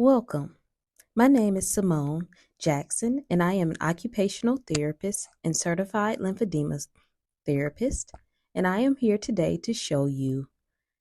Welcome. My name is Simone Jackson, and I am an occupational therapist and certified lymphedema therapist. And I am here today to show you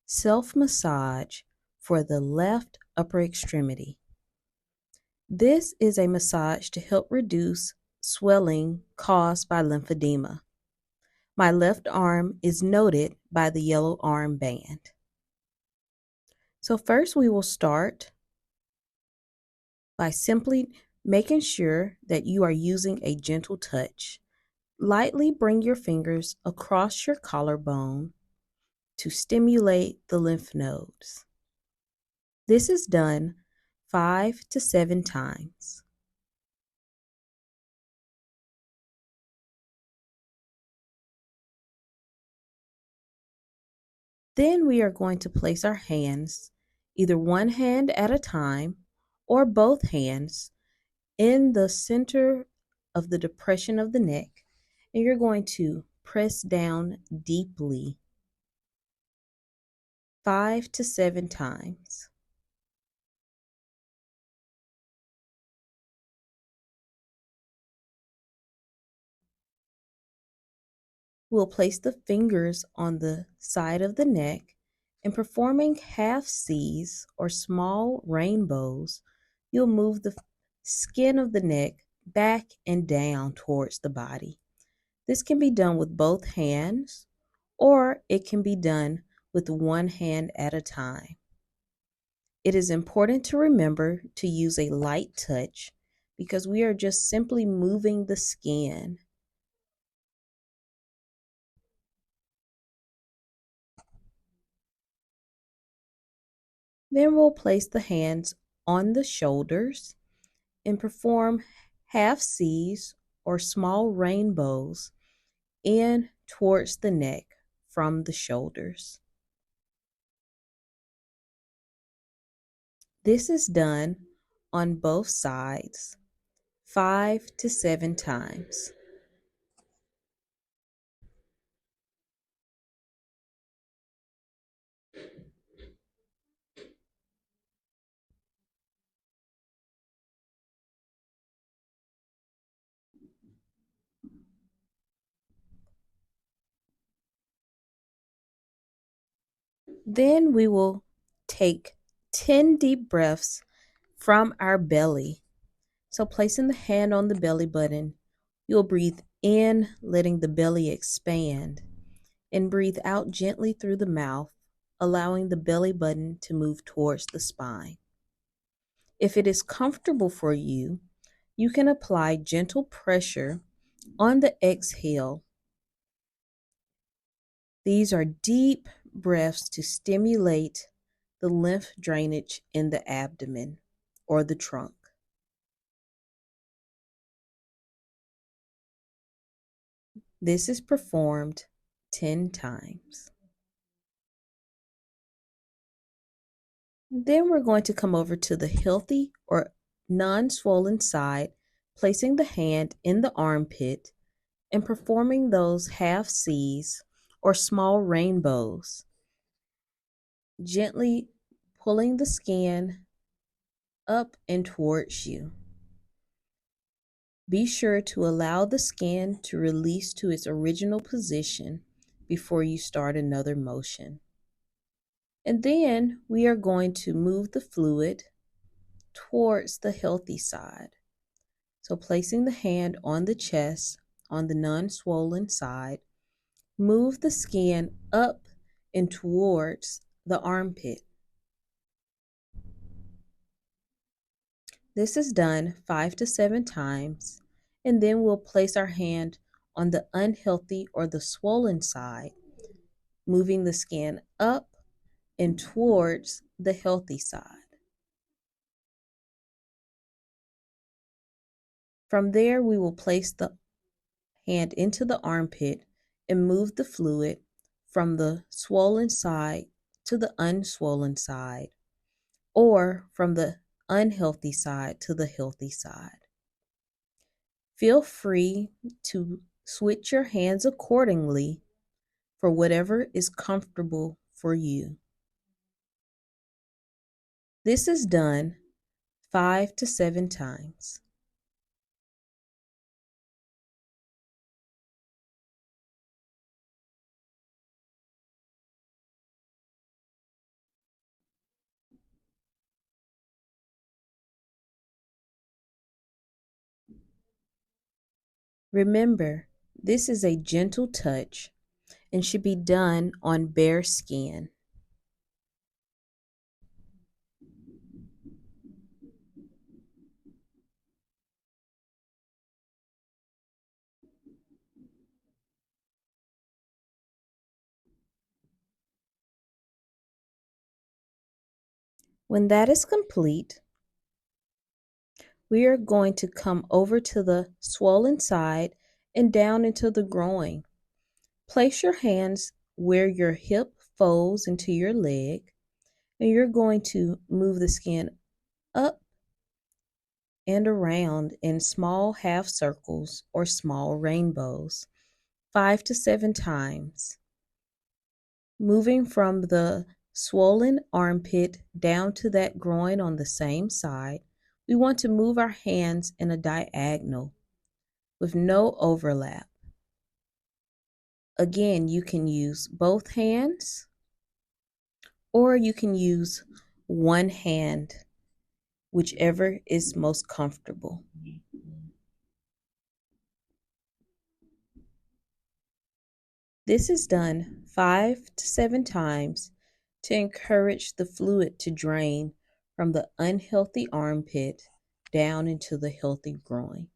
self massage for the left upper extremity. This is a massage to help reduce swelling caused by lymphedema. My left arm is noted by the yellow arm band. So, first, we will start by simply making sure that you are using a gentle touch. Lightly bring your fingers across your collarbone to stimulate the lymph nodes. This is done 5 to 7 times. Then we are going to place our hands, either one hand at a time or both hands, in the center of the depression of the neck, and you're going to press down deeply 5 to 7 times. We'll place the fingers on the side of the neck, and performing half C's or small rainbows, you'll move the skin of the neck back and down towards the body. This can be done with both hands, or it can be done with one hand at a time. It is important to remember to use a light touch because we are just simply moving the skin. Then we'll place the hands on the shoulders and perform half C's or small rainbows in towards the neck from the shoulders. This is done on both sides 5 to 7 times. Then we will take 10 deep breaths from our belly. So, placing the hand on the belly button, you'll breathe in, letting the belly expand, and breathe out gently through the mouth, allowing the belly button to move towards the spine. If it is comfortable for you, you can apply gentle pressure on the exhale. These are deep breaths to stimulate the lymph drainage in the abdomen or the trunk. This is performed 10 times. Then we're going to come over to the healthy or non-swollen side, placing the hand in the armpit and performing those half C's or small rainbows, gently pulling the skin up and towards you. Be sure to allow the skin to release to its original position before you start another motion. And then we are going to move the fluid towards the healthy side. So placing the hand on the chest on the non-swollen side, move the skin up and towards the armpit. This is done 5 to 7 times, and then we'll place our hand on the unhealthy or the swollen side, moving the skin up and towards the healthy side. From there, we will place the hand into the armpit and move the fluid from the swollen side to the unswollen side, or from the unhealthy side to the healthy side. Feel free to switch your hands accordingly for whatever is comfortable for you. This is done 5 to 7 times. Remember, this is a gentle touch and should be done on bare skin. When that is complete, we are going to come over to the swollen side and down into the groin. Place your hands where your hip folds into your leg, and you're going to move the skin up and around in small half circles or small rainbows, 5 to 7 times. Moving from the swollen armpit down to that groin on the same side, we want to move our hands in a diagonal with no overlap. Again, you can use both hands or you can use one hand, whichever is most comfortable. This is done 5 to 7 times to encourage the fluid to drain from the unhealthy armpit down into the healthy groin.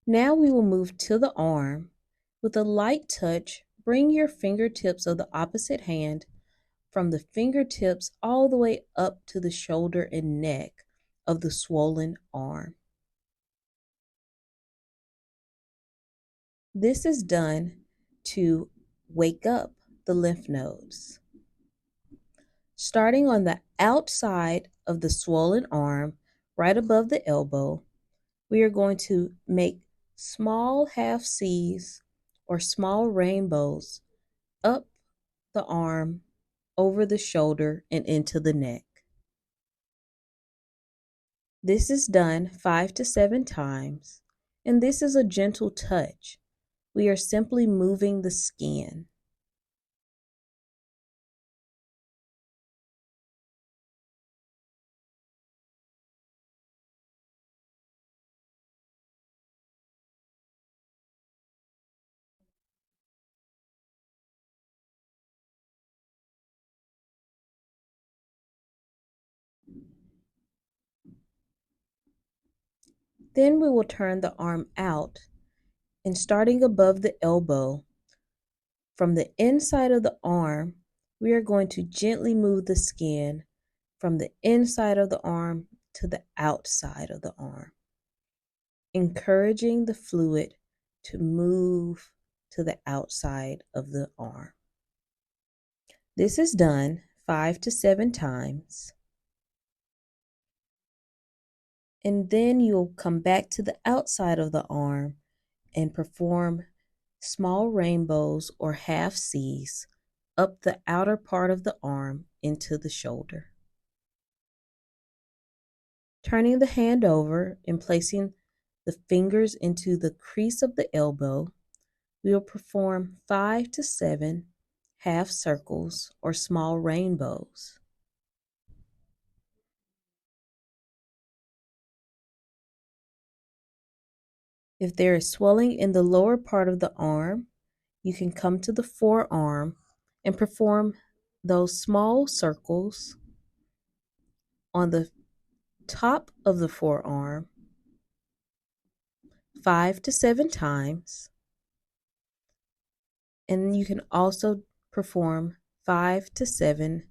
Now we will move to the arm. With a light touch, bring your fingertips of the opposite hand from the fingertips all the way up to the shoulder and neck of the swollen arm. This is done to wake up the lymph nodes. Starting on the outside of the swollen arm, right above the elbow, we are going to make small half C's or small rainbows up the arm, over the shoulder, and into the neck. This is done 5 to 7 times, and this is a gentle touch. We are simply moving the skin. Then we will turn the arm out and starting above the elbow, from the inside of the arm, we are going to gently move the skin from the inside of the arm to the outside of the arm, encouraging the fluid to move to the outside of the arm. This is done 5 to 7 times. And then you'll come back to the outside of the arm and perform small rainbows or half C's up the outer part of the arm into the shoulder. Turning the hand over and placing the fingers into the crease of the elbow, we will perform 5 to 7 half circles or small rainbows. If there is swelling in the lower part of the arm, you can come to the forearm and perform those small circles on the top of the forearm 5 to 7 times. And you can also perform 5 to 7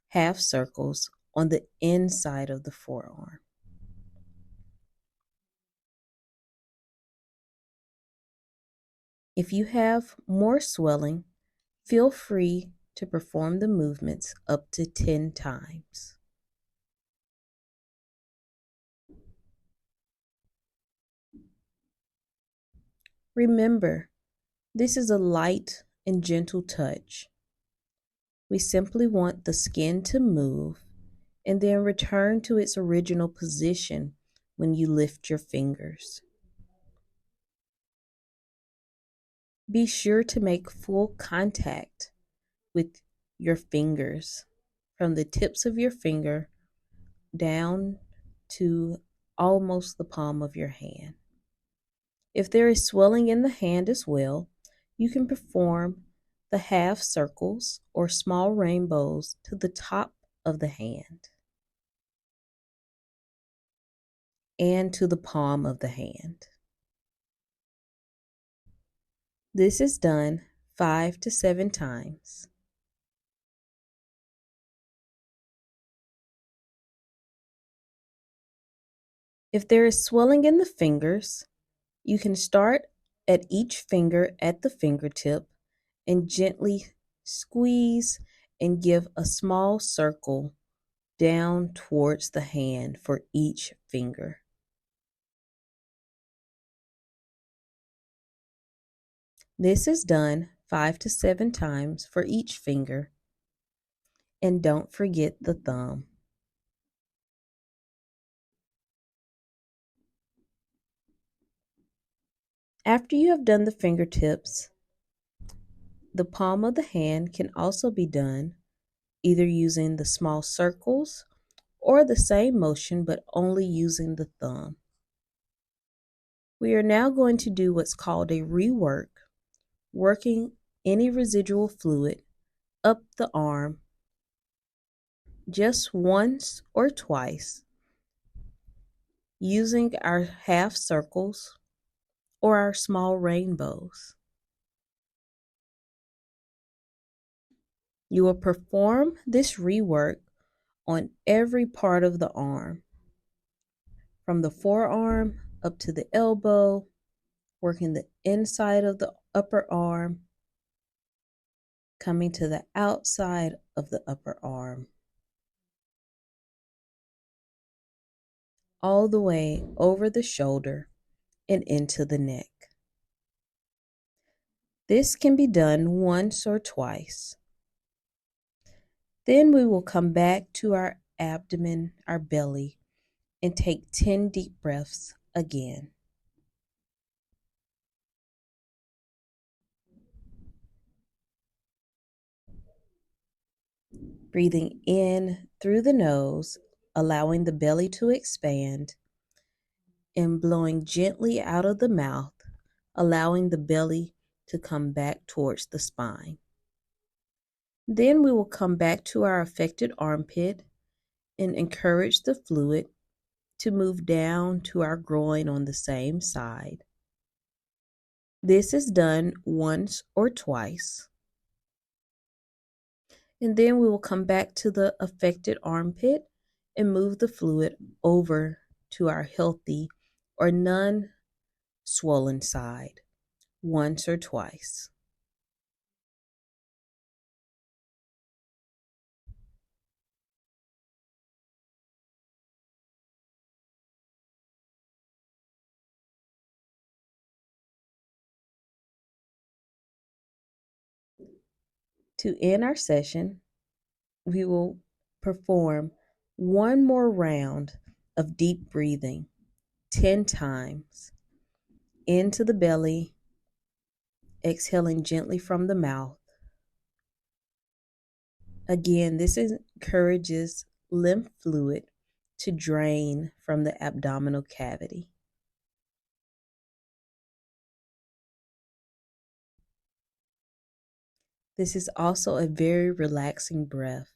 half circles on the inside of the forearm. If you have more swelling, feel free to perform the movements up to 10 times. Remember, this is a light and gentle touch. We simply want the skin to move and then return to its original position when you lift your fingers. Be sure to make full contact with your fingers from the tips of your finger down to almost the palm of your hand. If there is swelling in the hand as well, you can perform the half circles or small rainbows to the top of the hand and to the palm of the hand. This is done 5 to 7 times. If there is swelling in the fingers, you can start at each finger at the fingertip and gently squeeze and give a small circle down towards the hand for each finger. This is done 5 to 7 times for each finger, and don't forget the thumb. After you have done the fingertips, the palm of the hand can also be done either using the small circles or the same motion but only using the thumb. We are now going to do what's called a rework, working any residual fluid up the arm just once or twice using our half circles or our small rainbows. You will perform this rework on every part of the arm, from the forearm up to the elbow, working the inside of the upper arm, coming to the outside of the upper arm, all the way over the shoulder and into the neck. This can be done once or twice. Then we will come back to our abdomen, our belly, and take 10 deep breaths again. Breathing in through the nose, allowing the belly to expand, and blowing gently out of the mouth, allowing the belly to come back towards the spine. Then we will come back to our affected armpit and encourage the fluid to move down to our groin on the same side. This is done once or twice. And then we will come back to the affected armpit and move the fluid over to our healthy or non-swollen side once or twice. To end our session, we will perform one more round of deep breathing 10 times into the belly, exhaling gently from the mouth. Again, this encourages lymph fluid to drain from the abdominal cavity. This is also a very relaxing breath.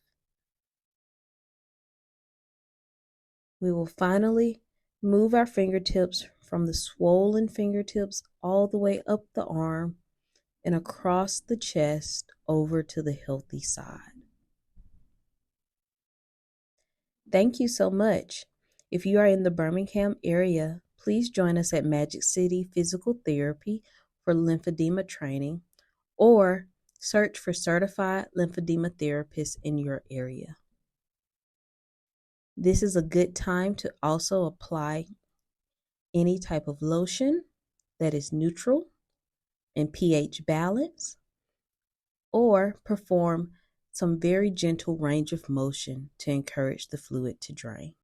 We will finally move our fingertips from the swollen fingertips all the way up the arm and across the chest over to the healthy side. Thank you so much. If you are in the Birmingham area, please join us at Magic City Physical Therapy for lymphedema training, or search for certified lymphedema therapists in your area. This is a good time to also apply any type of lotion that is neutral and pH balance, or perform some very gentle range of motion to encourage the fluid to drain.